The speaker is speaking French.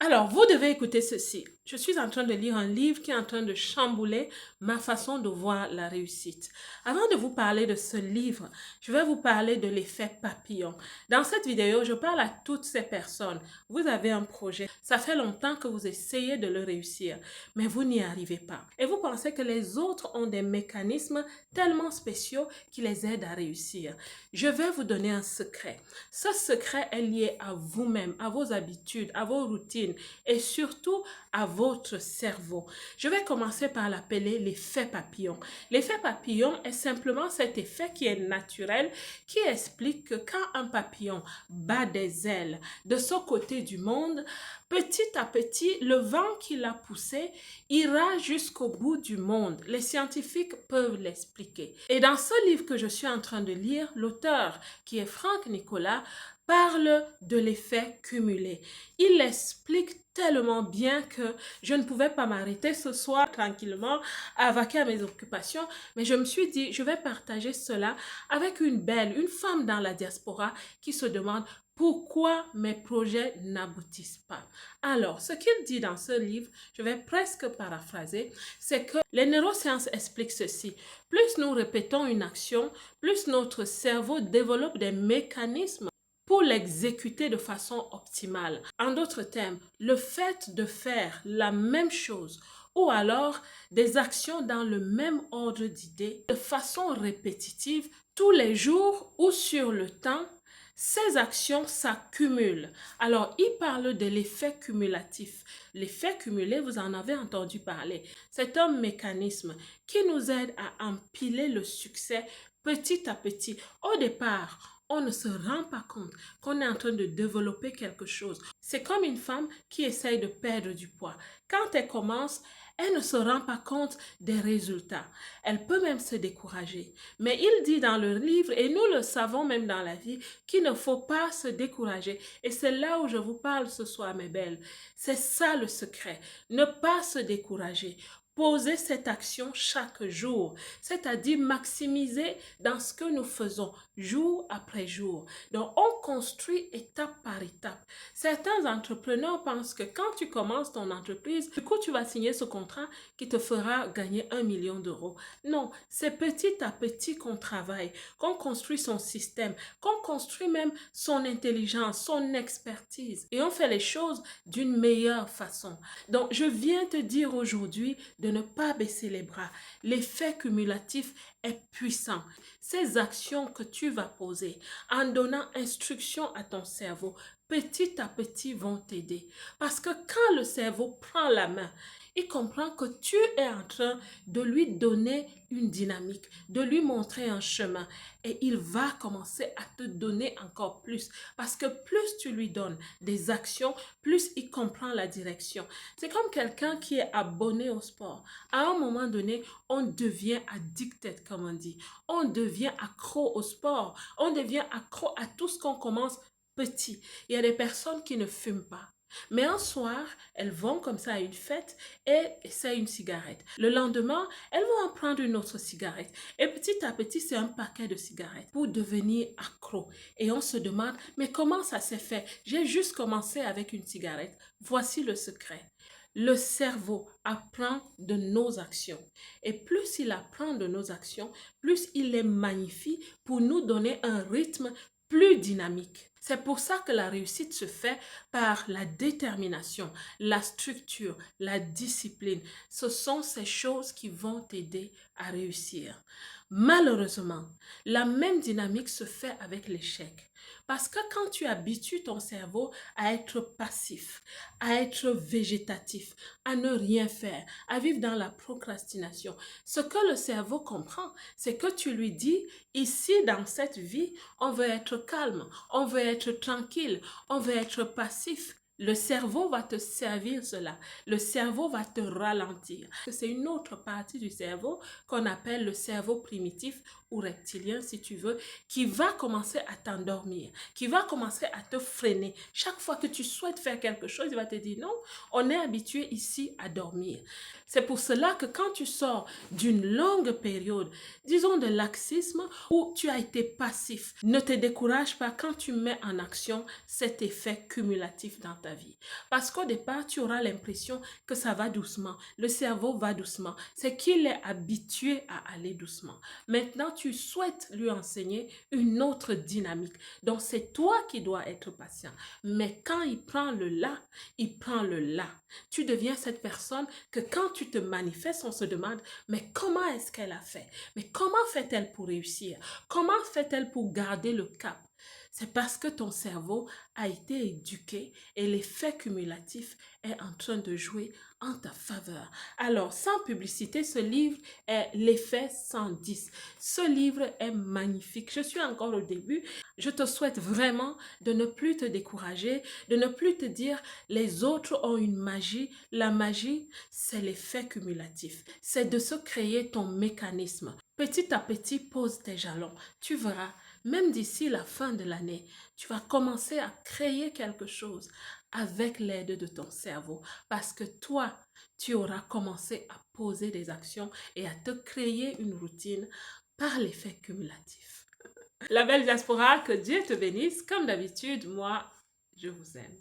Alors, vous devez écouter ceci. Je suis en train de lire un livre qui est en train de chambouler ma façon de voir la réussite. Avant de vous parler de ce livre, je vais vous parler de l'effet papillon. Dans cette vidéo, je parle à toutes ces personnes. Vous avez un projet. Ça fait longtemps que vous essayez de le réussir, mais vous n'y arrivez pas. Et vous pensez que les autres ont des mécanismes tellement spéciaux qui les aident à réussir. Je vais vous donner un secret. Ce secret est lié à vous-même, à vos habitudes, à vos routines et surtout à votre cerveau. Je vais commencer par l'appeler l'effet papillon. L'effet papillon est simplement cet effet qui est naturel, qui explique que quand un papillon bat des ailes de ce côté du monde, petit à petit, le vent qui l'a poussé ira jusqu'au bout du monde. Les scientifiques peuvent l'expliquer. Et dans ce livre que je suis en train de lire, l'auteur, qui est Franck Nicolas, parle de l'effet cumulé. Il explique tellement bien que je ne pouvais pas m'arrêter ce soir tranquillement à vaquer à mes occupations, mais je me suis dit, je vais partager cela avec une femme dans la diaspora qui se demande pourquoi mes projets n'aboutissent pas. Alors, ce qu'il dit dans ce livre, je vais presque paraphraser, c'est que les neurosciences expliquent ceci. Plus nous répétons une action, plus notre cerveau développe des mécanismes pour l'exécuter de façon optimale. En d'autres termes, le fait de faire la même chose ou alors des actions dans le même ordre d'idées de façon répétitive tous les jours ou sur le temps, ces actions s'accumulent. Alors, il parle de l'effet cumulatif. L'effet cumulé, vous en avez entendu parler. C'est un mécanisme qui nous aide à empiler le succès petit à petit. Au départ, on ne se rend pas compte qu'on est en train de développer quelque chose. C'est comme une femme qui essaye de perdre du poids. Quand elle commence, elle ne se rend pas compte des résultats. Elle peut même se décourager. Mais il dit dans le livre, et nous le savons même dans la vie, qu'il ne faut pas se décourager. Et c'est là où je vous parle ce soir, mes belles. C'est ça le secret. Ne pas se décourager. Poser cette action chaque jour, c'est-à-dire maximiser dans ce que nous faisons jour après jour. Donc, on construit étape par étape. Certains entrepreneurs pensent que quand tu commences ton entreprise, du coup, tu vas signer ce contrat qui te fera gagner 1 million d'euros. Non, c'est petit à petit qu'on travaille, qu'on construit son système, qu'on construit même son intelligence, son expertise et on fait les choses d'une meilleure façon. Donc, je viens te dire aujourd'hui de ne pas baisser les bras. L'effet cumulatif est puissant. Ces actions que tu vas poser en donnant instruction à ton cerveau, petit à petit vont t'aider. Parce que quand le cerveau prend la main, il comprend que tu es en train de lui donner une dynamique, de lui montrer un chemin et il va commencer à te donner encore plus. Parce que plus tu lui donnes des actions, plus il comprend la direction. C'est comme quelqu'un qui est abonné au sport. À un moment donné, on devient addicted, comme on dit. On devient accro au sport. On devient accro à tout ce qu'on commence petit. Il y a des personnes qui ne fument pas. Mais un soir, elles vont comme ça à une fête et essaient une cigarette. Le lendemain, elles vont en prendre une autre cigarette. Et petit à petit, c'est un paquet de cigarettes pour devenir accro. Et on se demande, mais comment ça s'est fait? J'ai juste commencé avec une cigarette. Voici le secret. Le cerveau apprend de nos actions. Et plus il apprend de nos actions, plus il les magnifie pour nous donner un rythme plus dynamique. C'est pour ça que la réussite se fait par la détermination, la structure, la discipline. Ce sont ces choses qui vont t'aider à réussir. Malheureusement, la même dynamique se fait avec l'échec. Parce que quand tu habitues ton cerveau à être passif, à être végétatif, à ne rien faire, à vivre dans la procrastination, ce que le cerveau comprend, c'est que tu lui dis, ici dans cette vie, on veut être calme, on veut être tranquille, on veut être passif. Le cerveau va te servir cela. Le cerveau va te ralentir. C'est une autre partie du cerveau qu'on appelle le cerveau primitif ou reptilien, si tu veux, qui va commencer à t'endormir, qui va commencer à te freiner. Chaque fois que tu souhaites faire quelque chose, il va te dire non, on est habitué ici à dormir. C'est pour cela que quand tu sors d'une longue période, disons de laxisme, où tu as été passif, ne te décourage pas quand tu mets en action cet effet cumulatif dans ta ta vie. Parce qu'au départ, tu auras l'impression que ça va doucement. Le cerveau va doucement. C'est qu'il est habitué à aller doucement. Maintenant, tu souhaites lui enseigner une autre dynamique. Donc, c'est toi qui dois être patient. Mais quand il prend le là, il prend le là. Tu deviens cette personne que quand tu te manifestes, on se demande, mais comment est-ce qu'elle a fait? Mais comment fait-elle pour réussir? Comment fait-elle pour garder le cap? C'est parce que ton cerveau a été éduqué et l'effet cumulatif est en train de jouer en ta faveur. Alors, sans publicité, ce livre est l'effet 110. Ce livre est magnifique. Je suis encore au début. Je te souhaite vraiment de ne plus te décourager, de ne plus te dire les autres ont une magie. La magie, c'est l'effet cumulatif. C'est de se créer ton mécanisme. Petit à petit, pose tes jalons. Tu verras, même d'ici la fin de l'année, tu vas commencer à créer quelque chose avec l'aide de ton cerveau parce que toi, tu auras commencé à poser des actions et à te créer une routine par l'effet cumulatif. La belle diaspora, que Dieu te bénisse. Comme d'habitude, moi, je vous aime.